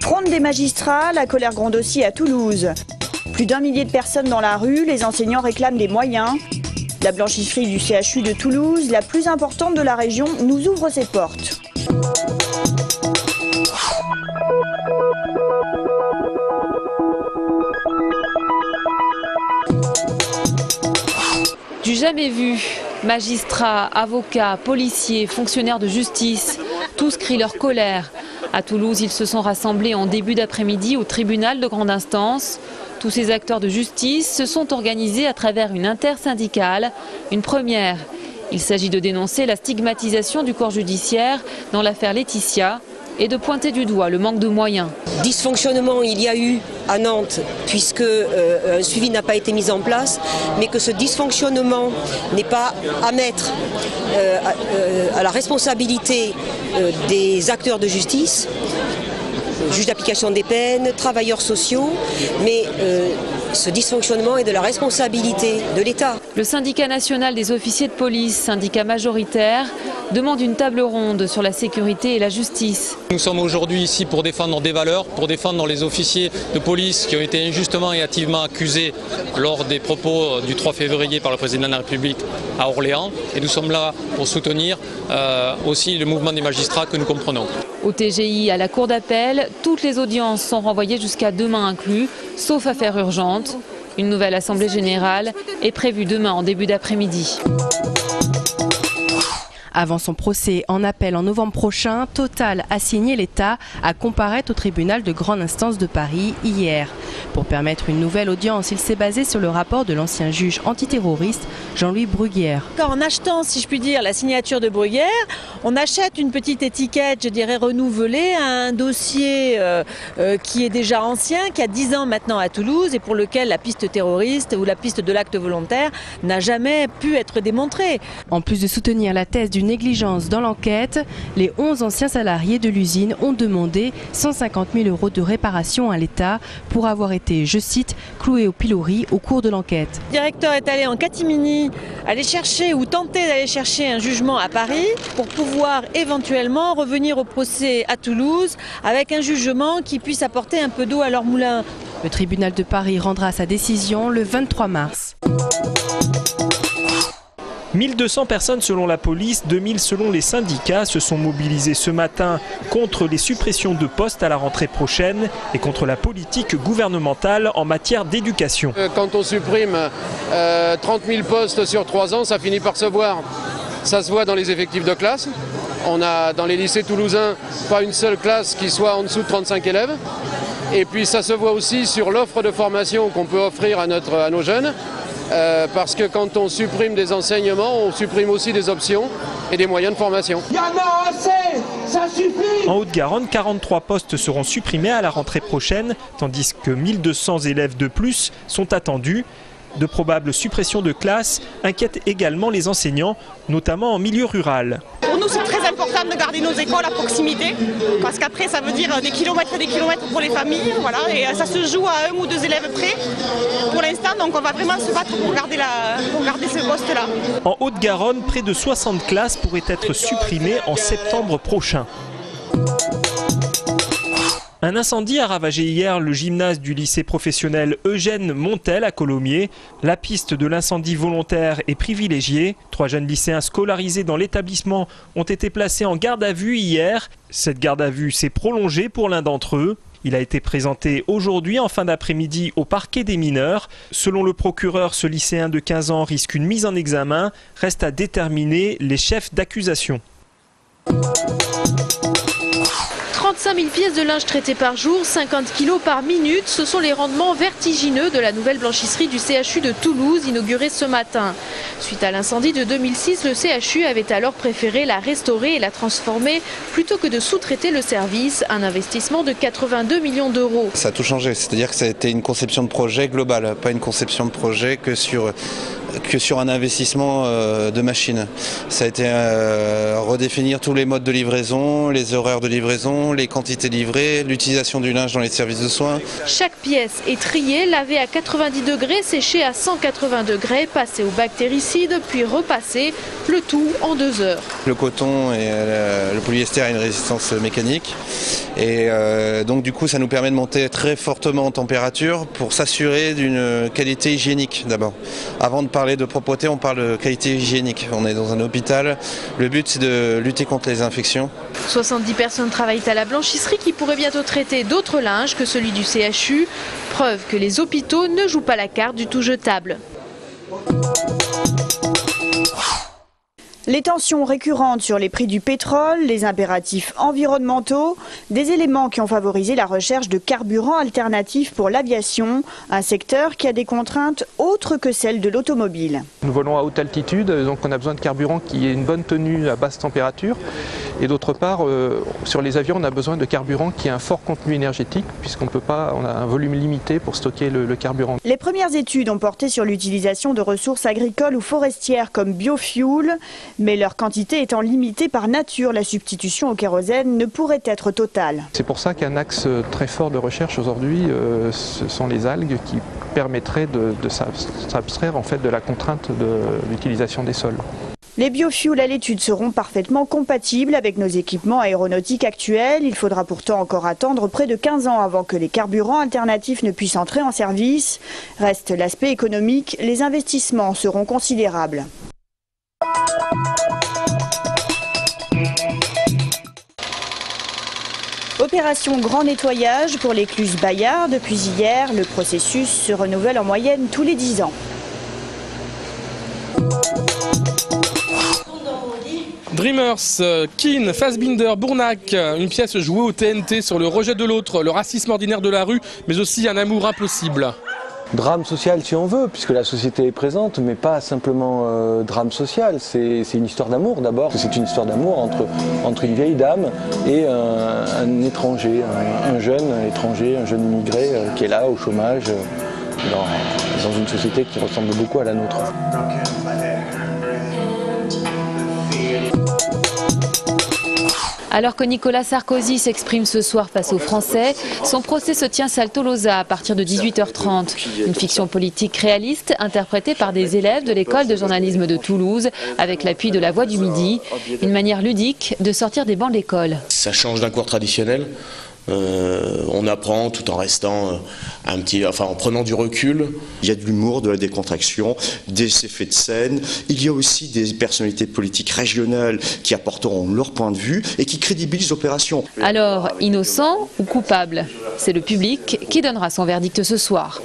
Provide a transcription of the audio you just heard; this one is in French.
Fronde des magistrats, la colère gronde aussi à Toulouse. Plus d'1 millier de personnes dans la rue, les enseignants réclament des moyens. La blanchisserie du CHU de Toulouse, la plus importante de la région, nous ouvre ses portes. Du jamais vu, magistrats, avocats, policiers, fonctionnaires de justice, tous crient leur colère. À Toulouse, ils se sont rassemblés en début d'après-midi au tribunal de grande instance. Tous ces acteurs de justice se sont organisés à travers une intersyndicale, une première. Il s'agit de dénoncer la stigmatisation du corps judiciaire dans l'affaire Laetitia et de pointer du doigt le manque de moyens. Dysfonctionnement il y a eu à Nantes puisque un suivi n'a pas été mis en place, mais que ce dysfonctionnement n'est pas à mettre à la responsabilité des acteurs de justice, juges d'application des peines, travailleurs sociaux, mais ce dysfonctionnement est de la responsabilité de l'État. Le syndicat national des officiers de police, syndicat majoritaire, demande une table ronde sur la sécurité et la justice. Nous sommes aujourd'hui ici pour défendre des valeurs, pour défendre les officiers de police qui ont été injustement et hâtivement accusés lors des propos du 3 février par le président de la République à Orléans. Et nous sommes là pour soutenir aussi le mouvement des magistrats que nous comprenons. Au TGI, à la cour d'appel, toutes les audiences sont renvoyées jusqu'à demain inclus, sauf affaires urgentes. Une nouvelle assemblée générale est prévue demain en début d'après-midi. Avant son procès en appel en novembre prochain, Total a signé l'État à comparaître au tribunal de grande instance de Paris hier. Pour permettre une nouvelle audience, il s'est basé sur le rapport de l'ancien juge antiterroriste Jean-Louis Bruguière. En achetant, si je puis dire, la signature de Bruguière, on achète une petite étiquette, je dirais renouvelée, à un dossier qui est déjà ancien, qui a 10 ans maintenant à Toulouse et pour lequel la piste terroriste ou la piste de l'acte volontaire n'a jamais pu être démontrée. En plus de soutenir la thèse d'une négligence dans l'enquête, les 11 anciens salariés de l'usine ont demandé 150 000 € de réparation à l'État pour avoir été, je cite, cloués au pilori au cours de l'enquête. Le directeur est allé en catimini aller chercher ou tenter d'aller chercher un jugement à Paris pour pouvoir éventuellement revenir au procès à Toulouse avec un jugement qui puisse apporter un peu d'eau à leur moulin. Le tribunal de Paris rendra sa décision le 23 mars. 1200 personnes selon la police, 2000 selon les syndicats se sont mobilisés ce matin contre les suppressions de postes à la rentrée prochaine et contre la politique gouvernementale en matière d'éducation. Quand on supprime 30 000 postes sur 3 ans, ça finit par se voir. Ça se voit dans les effectifs de classe. On a dans les lycées toulousains pas une seule classe qui soit en dessous de 35 élèves. Et puis ça se voit aussi sur l'offre de formation qu'on peut offrir à nos jeunes. Parce que quand on supprime des enseignements, on supprime aussi des options et des moyens de formation. Il y en a assez, ça suffit. En Haute-Garonne, 43 postes seront supprimés à la rentrée prochaine, tandis que 1200 élèves de plus sont attendus. De probables suppressions de classes inquiètent également les enseignants, notamment en milieu rural. Pour nous, c'est très important de garder nos écoles à proximité, parce qu'après, ça veut dire des kilomètres et des kilomètres pour les familles, voilà, et ça se joue à 1 ou 2 élèves près pour l'instant, donc on va vraiment se battre pour garder ce poste-là. En Haute-Garonne, près de 60 classes pourraient être supprimées en septembre prochain. Un incendie a ravagé hier le gymnase du lycée professionnel Eugène Montel à Colomiers. La piste de l'incendie volontaire est privilégiée. 3 jeunes lycéens scolarisés dans l'établissement ont été placés en garde à vue hier. Cette garde à vue s'est prolongée pour l'un d'entre eux. Il a été présenté aujourd'hui en fin d'après-midi au parquet des mineurs. Selon le procureur, ce lycéen de 15 ans risque une mise en examen. Reste à déterminer les chefs d'accusation. 35 000 pièces de linge traitées par jour, 50 kilos par minute, ce sont les rendements vertigineux de la nouvelle blanchisserie du CHU de Toulouse, inaugurée ce matin. Suite à l'incendie de 2006, le CHU avait alors préféré la restaurer et la transformer plutôt que de sous-traiter le service, un investissement de 82 millions d'euros. Ça a tout changé, c'est-à-dire que ça a été une conception de projet globale, pas une conception de projet que sur que sur un investissement de machines. Ça a été redéfinir tous les modes de livraison, les horaires de livraison, les quantités livrées, l'utilisation du linge dans les services de soins. Chaque pièce est triée, lavée à 90 degrés, séchée à 180 degrés, passée au bactéricide, puis repassée, le tout en 2 heures. Le coton et le polyester a une résistance mécanique et donc du coup ça nous permet de monter très fortement en température pour s'assurer d'une qualité hygiénique d'abord. Avant de parler de propreté, on parle de qualité hygiénique. On est dans un hôpital, le but c'est de lutter contre les infections. 70 personnes travaillent à la blanchisserie qui pourrait bientôt traiter d'autres linges que celui du CHU. Preuve que les hôpitaux ne jouent pas la carte du tout jetable. Les tensions récurrentes sur les prix du pétrole, les impératifs environnementaux, des éléments qui ont favorisé la recherche de carburants alternatifs pour l'aviation, un secteur qui a des contraintes autres que celles de l'automobile. Nous volons à haute altitude, donc on a besoin de carburant qui ait une bonne tenue à basse température. Et d'autre part, sur les avions, on a besoin de carburant qui ait un fort contenu énergétique, puisqu'on peut pas, on a un volume limité pour stocker le carburant. Les premières études ont porté sur l'utilisation de ressources agricoles ou forestières comme biofuel, mais leur quantité étant limitée par nature, la substitution au kérosène ne pourrait être totale. C'est pour ça qu'un axe très fort de recherche aujourd'hui, ce sont les algues qui permettraient de s'abstraire en fait de la contrainte de l'utilisation des sols. Les biofuels à l'étude seront parfaitement compatibles avec nos équipements aéronautiques actuels. Il faudra pourtant encore attendre près de 15 ans avant que les carburants alternatifs ne puissent entrer en service. Reste l'aspect économique, les investissements seront considérables. Opération grand nettoyage pour l'écluse Bayard. Depuis hier, le processus se renouvelle en moyenne tous les 10 ans. Dreamers, Keane, Fassbinder, Bournac, une pièce jouée au TNT sur le rejet de l'autre, le racisme ordinaire de la rue, mais aussi un amour impossible. Drame social si on veut, puisque la société est présente, mais pas simplement drame social, c'est une histoire d'amour d'abord. C'est une histoire d'amour entre une vieille dame et un étranger, un jeune étranger, un jeune immigré qui est là au chômage dans une société qui ressemble beaucoup à la nôtre. Alors que Nicolas Sarkozy s'exprime ce soir face aux Français, son procès se tient salle Tolosa à partir de 18h30. Une fiction politique réaliste interprétée par des élèves de l'école de journalisme de Toulouse avec l'appui de La Voix du Midi. Une manière ludique de sortir des bancs de l'école. Ça change d'un cours traditionnel. On apprend tout en restant en prenant du recul. Il y a de l'humour, de la décontraction, des effets de scène. Il y a aussi des personnalités politiques régionales qui apporteront leur point de vue et qui crédibilisent l'opération. Alors, innocent ou coupable? C'est le public qui donnera son verdict ce soir.